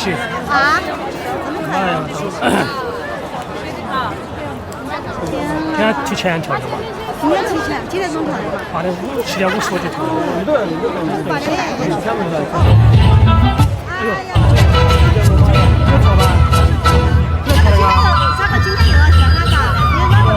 起。啊？哎呀，今天提前跳的嘛？今天提前几点钟跳的嘛？8点50我就跳了。8点。哎呀，有跳吧？啥个今天又要跳哪个？有哪个来？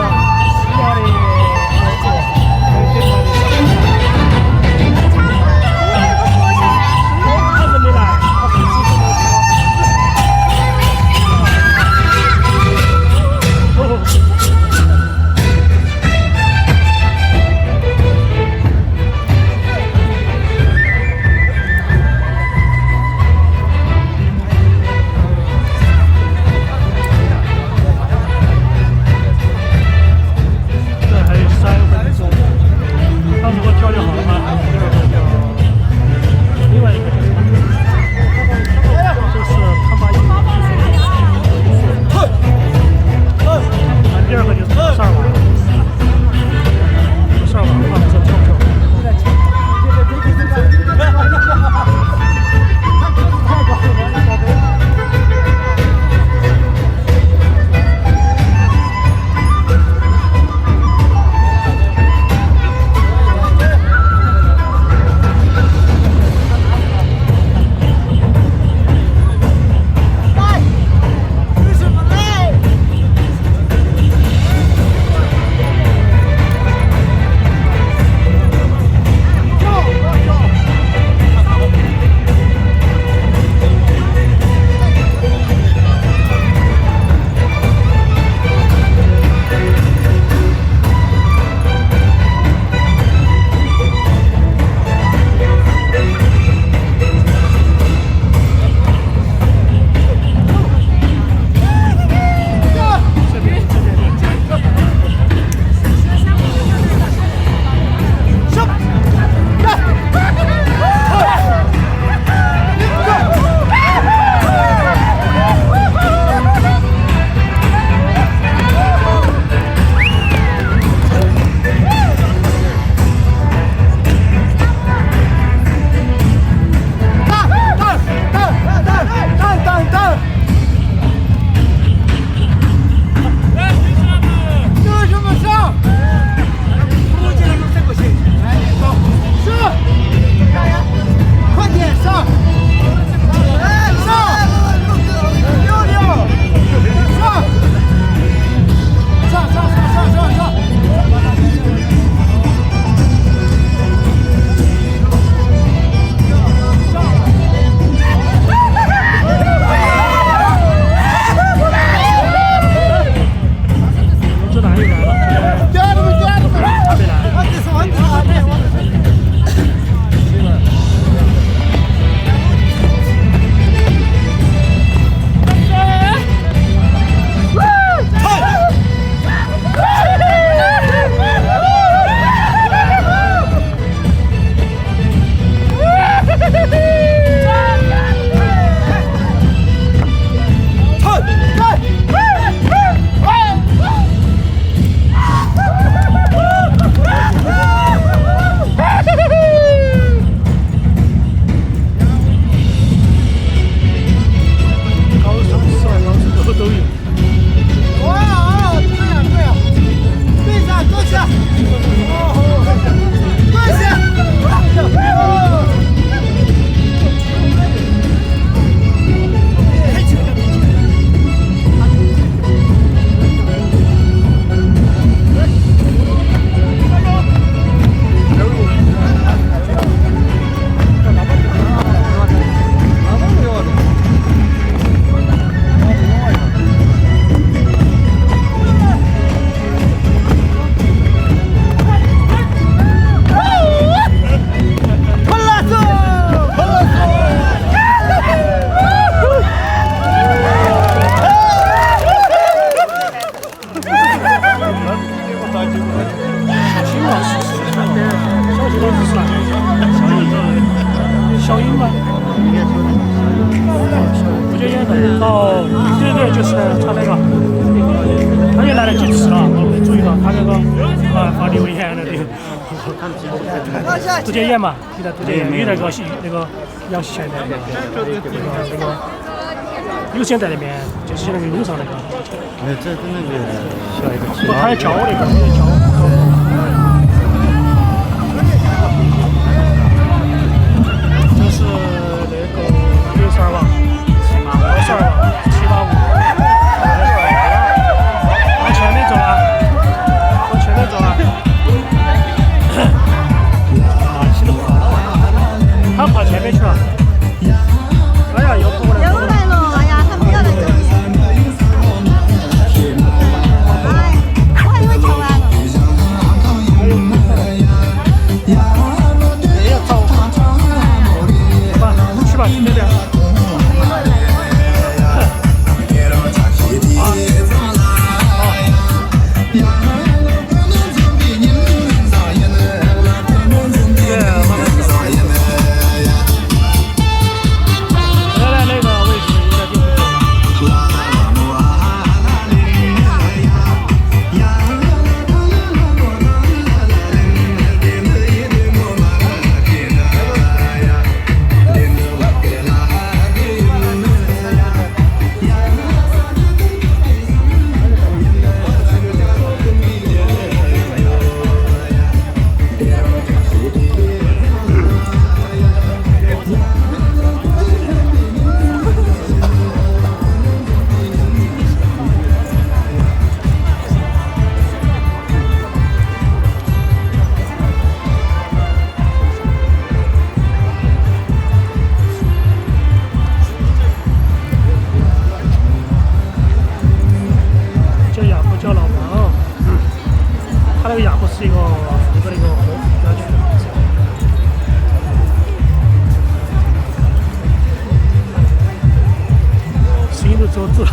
哦，对对，就是他那个，他也来了几次了，我注意到他那个发留言那里，杜姐演嘛，记得杜姐演，与那个杨希贤那个有现在那边就是那个路上那个，这跟那个下一个不，它要教那个，有点教。这是那个62网，62网785。往前面走啊，往前面走啊。他跑前面去了。哎呀，又过来又来了，哎呀，他们要来这里。哎，我还以为跳完了。也要走。好吧，去吧，去那边。那个亚布是一个日本的一个歌曲，声音都走了。